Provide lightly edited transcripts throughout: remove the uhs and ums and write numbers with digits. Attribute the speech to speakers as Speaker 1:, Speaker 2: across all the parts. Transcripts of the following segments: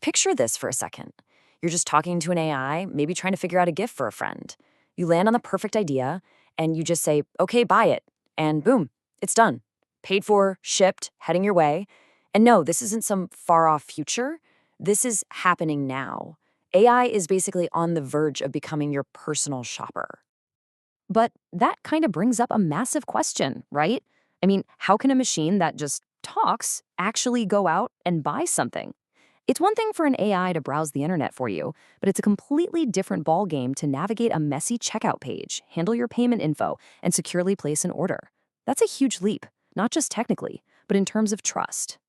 Speaker 1: Picture this for a second. You're just talking to an AI, maybe trying to figure out a gift for a friend. You land on the perfect idea, and you just say, okay, buy it. And boom, it's done. Paid for, shipped, heading your way. And no, this isn't some far off future. This is happening now. AI is basically on the verge of becoming your personal shopper. But that kind of brings up a massive question, right? I mean, how can a machine that just talks actually go out and buy something? It's one thing for an AI to browse the internet for you, but it's a completely different ballgame to navigate a messy checkout page, handle your payment info, and securely place an order. That's a huge leap, not just technically, but in terms of trust.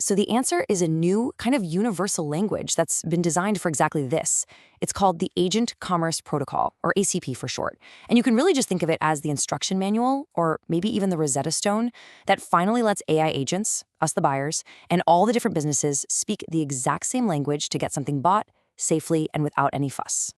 Speaker 1: So the answer is a new kind of universal language that's been designed for exactly this. It's called the Agent Commerce Protocol, or ACP for short. And you can really just think of it as the instruction manual, or maybe even the Rosetta Stone, that finally lets AI agents, us the buyers, and all the different businesses speak the exact same language to get something bought safely and without any fuss.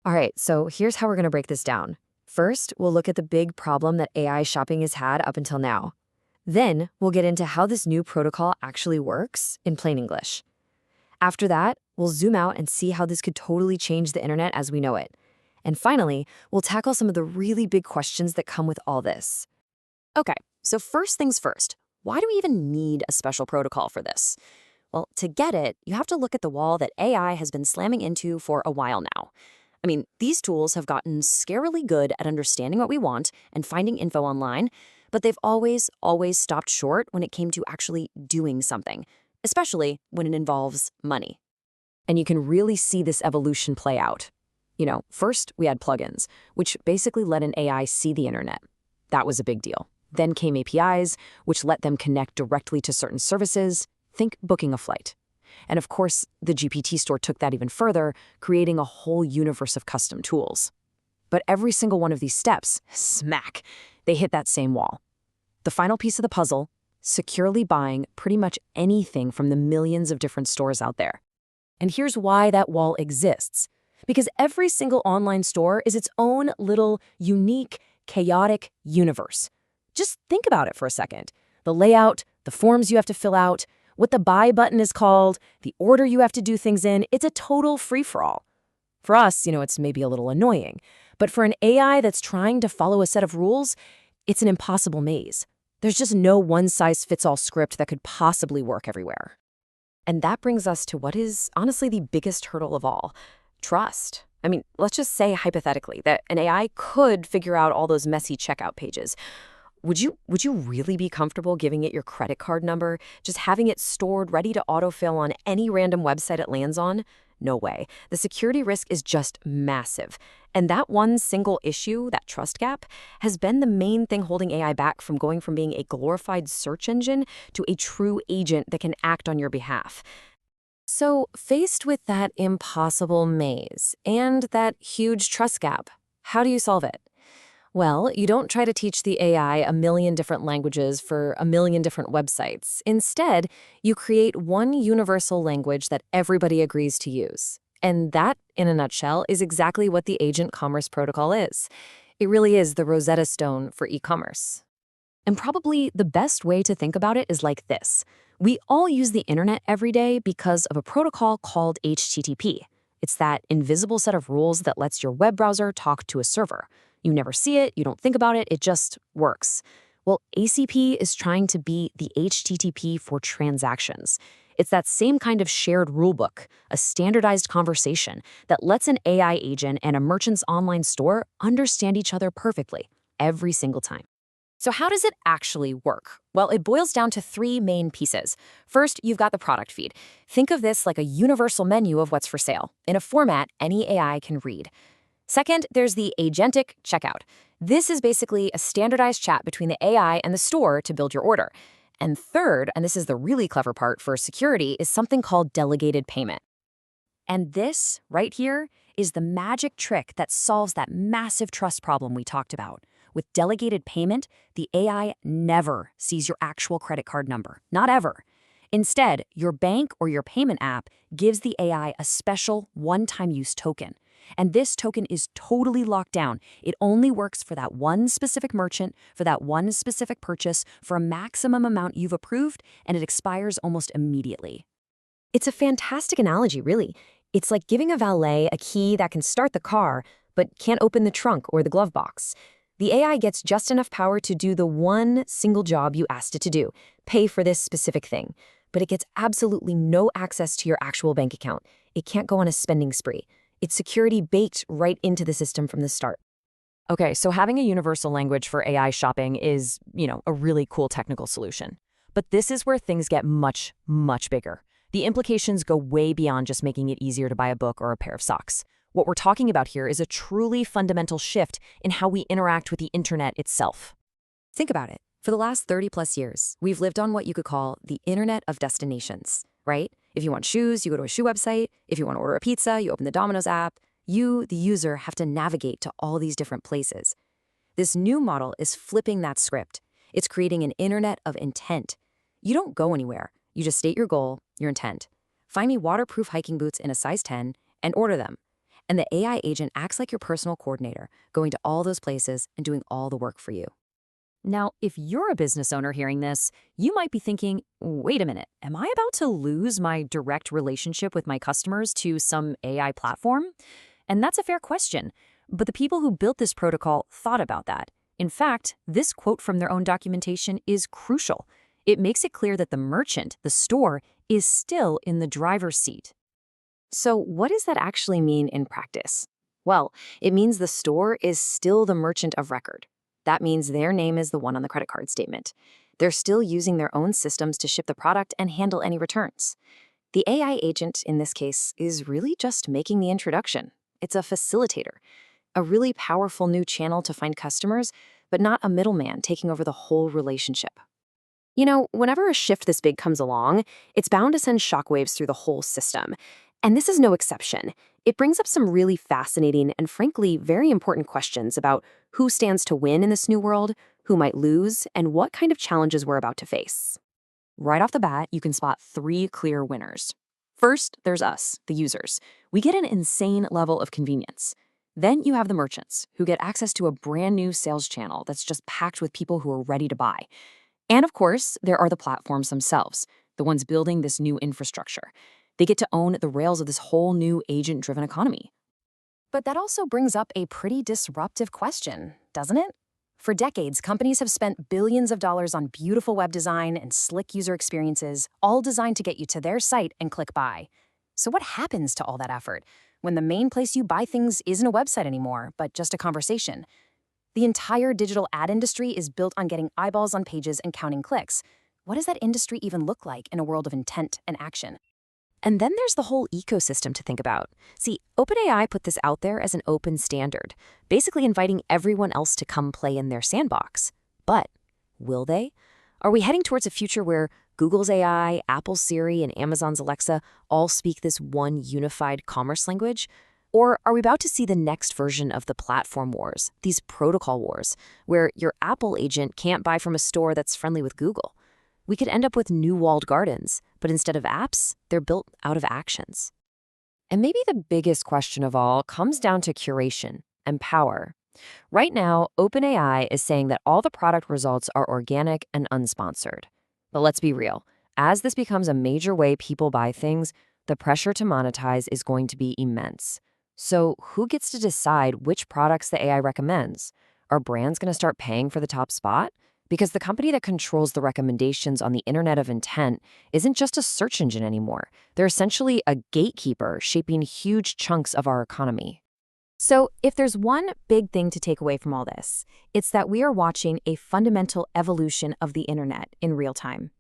Speaker 1: All right, so here's how we're going to break this down. First, we'll look at the big problem that AI shopping has had up until now. Then, we'll get into how this new protocol actually works in plain English. After that, we'll zoom out and see how this could totally change the internet as we know it. And finally, we'll tackle some of the really big questions that come with all this. Okay, so first things first, why do we even need a special protocol for this? Well, to get it, you have to look at the wall that AI has been slamming into for a while now. I mean, these tools have gotten scarily good at understanding what we want and finding info online, but they've always stopped short when it came to actually doing something, especially when it involves money. And you can really see this evolution play out. First we had plugins, which basically let an AI see the internet. That was a big deal. Then came APIs, which let them connect directly to certain services. Think booking a flight. And of course, the GPT store took that even further, creating a whole universe of custom tools. But every single one of these steps, smack, they hit that same wall. The final piece of the puzzle, securely buying pretty much anything from the millions of different stores out there. And here's why that wall exists. Because every single online store is its own little, unique, chaotic universe. Just think about it for a second. The layout, the forms you have to fill out, what the buy button is called, the order you have to do things in, it's a total free-for-all. For us, it's maybe a little annoying. But for an AI that's trying to follow a set of rules, it's an impossible maze. There's just no one-size-fits-all script that could possibly work everywhere. And that brings us to what is honestly the biggest hurdle of all, trust. I mean, let's just say hypothetically that an AI could figure out all those messy checkout pages. Would you really be comfortable giving it your credit card number, just having it stored ready to autofill on any random website it lands on? No way. The security risk is just massive. And that one single issue, that trust gap, has been the main thing holding AI back from going from being a glorified search engine to a true agent that can act on your behalf. So, faced with that impossible maze and that huge trust gap, how do you solve it? Well, you don't try to teach the AI a million different languages for a million different websites. Instead, you create one universal language that everybody agrees to use. And that, in a nutshell, is exactly what the Agent Commerce Protocol is. It really is the Rosetta Stone for e-commerce. And probably the best way to think about it is like this. We all use the internet every day because of a protocol called HTTP. It's that invisible set of rules that lets your web browser talk to a server. You never see it, you don't think about it, it just works. Well, ACP is trying to be the HTTP for transactions. It's that same kind of shared rulebook, a standardized conversation that lets an AI agent and a merchant's online store understand each other perfectly, every single time. So how does it actually work? Well, it boils down to three main pieces. First, you've got the product feed. Think of this like a universal menu of what's for sale, in a format any AI can read. Second, there's the Agentic Checkout. This is basically a standardized chat between the AI and the store to build your order. And third, and this is the really clever part for security, is something called delegated payment. And this, right here, is the magic trick that solves that massive trust problem we talked about. With delegated payment, the AI never sees your actual credit card number, not ever. Instead, your bank or your payment app gives the AI a special one-time use token. And this token is totally locked down. It only works for that one specific merchant, for that one specific purchase, for a maximum amount you've approved, and it expires almost immediately.
Speaker 2: It's a fantastic analogy, really. It's like giving a valet a key that can start the car, but can't open the trunk or the glove box. The AI gets just enough power to do the one single job you asked it to do, pay for this specific thing. But it gets absolutely no access to your actual bank account. It can't go on a spending spree. It's security baked right into the system from the start.
Speaker 1: Okay, so having a universal language for AI shopping is, a really cool technical solution. But this is where things get much, much bigger. The implications go way beyond just making it easier to buy a book or a pair of socks. What we're talking about here is a truly fundamental shift in how we interact with the internet itself.
Speaker 2: Think about it. For the last 30+ years, we've lived on what you could call the Internet of Destinations, right? If you want shoes, you go to a shoe website. If you want to order a pizza, you open the Domino's app. You, the user, have to navigate to all these different places. This new model is flipping that script. It's creating an Internet of Intent. You don't go anywhere. You just state your goal, your intent. Find me waterproof hiking boots in a size 10 and order them. And the AI agent acts like your personal coordinator, going to all those places and doing all the work for you.
Speaker 1: Now, if you're a business owner hearing this, you might be thinking, wait a minute, am I about to lose my direct relationship with my customers to some AI platform? And that's a fair question. But the people who built this protocol thought about that. In fact, this quote from their own documentation is crucial. It makes it clear that the merchant, the store, is still in the driver's seat.
Speaker 2: So what does that actually mean in practice? Well, it means the store is still the merchant of record. That means their name is the one on the credit card statement. They're still using their own systems to ship the product and handle any returns. The AI agent, in this case, is really just making the introduction. It's a facilitator, a really powerful new channel to find customers, but not a middleman taking over the whole relationship. Whenever a shift this big comes along, it's bound to send shockwaves through the whole system. And this is no exception. It brings up some really fascinating and frankly very important questions about who stands to win in this new world, who might lose, and what kind of challenges we're about to face.
Speaker 1: Right off the bat, you can spot 3 clear winners. First, there's us, the users. We get an insane level of convenience. Then you have the merchants, who get access to a brand new sales channel that's just packed with people who are ready to buy. And of course, there are the platforms themselves, the ones building this new infrastructure. They get to own the rails of this whole new agent-driven economy.
Speaker 2: But that also brings up a pretty disruptive question, doesn't it? For decades, companies have spent billions of dollars on beautiful web design and slick user experiences, all designed to get you to their site and click buy. So what happens to all that effort when the main place you buy things isn't a website anymore, but just a conversation? The entire digital ad industry is built on getting eyeballs on pages and counting clicks. What does that industry even look like in a world of intent and action? And then there's the whole ecosystem to think about. See, OpenAI put this out there as an open standard, basically inviting everyone else to come play in their sandbox. But will they? Are we heading towards a future where Google's AI, Apple's Siri, and Amazon's Alexa all speak this one unified commerce language? Or are we about to see the next version of the platform wars, these protocol wars, where your Apple agent can't buy from a store that's friendly with Google? We could end up with new walled gardens, but instead of apps, they're built out of actions. And maybe the biggest question of all comes down to curation and power. Right now, OpenAI is saying that all the product results are organic and unsponsored. But let's be real. As this becomes a major way people buy things, the pressure to monetize is going to be immense. So who gets to decide which products the AI recommends? Are brands going to start paying for the top spot? Because the company that controls the recommendations on the Internet of Intent isn't just a search engine anymore. They're essentially a gatekeeper shaping huge chunks of our economy. So if there's one big thing to take away from all this, it's that we are watching a fundamental evolution of the Internet in real time.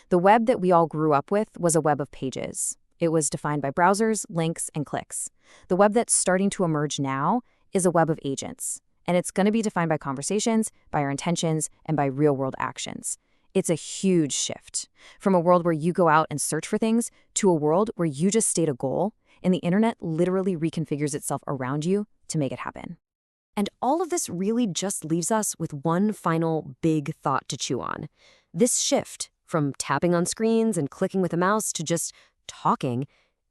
Speaker 2: The web that we all grew up with was a web of pages. It was defined by browsers, links, and clicks. The web that's starting to emerge now is a web of agents. And it's going to be defined by conversations, by our intentions, and by real-world actions. It's a huge shift from a world where you go out and search for things to a world where you just state a goal, and the internet literally reconfigures itself around you to make it happen. And all of this really just leaves us with one final big thought to chew on. This shift from tapping on screens and clicking with a mouse to just talking,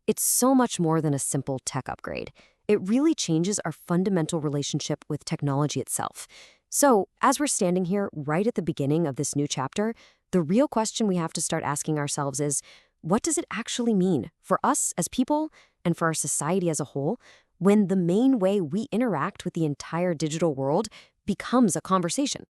Speaker 2: it's so much more than a simple tech upgrade. It really changes our fundamental relationship with technology itself. So, as we're standing here right at the beginning of this new chapter, the real question we have to start asking ourselves is, What does it actually mean for us as people and for our society as a whole when the main way we interact with the entire digital world becomes a conversation?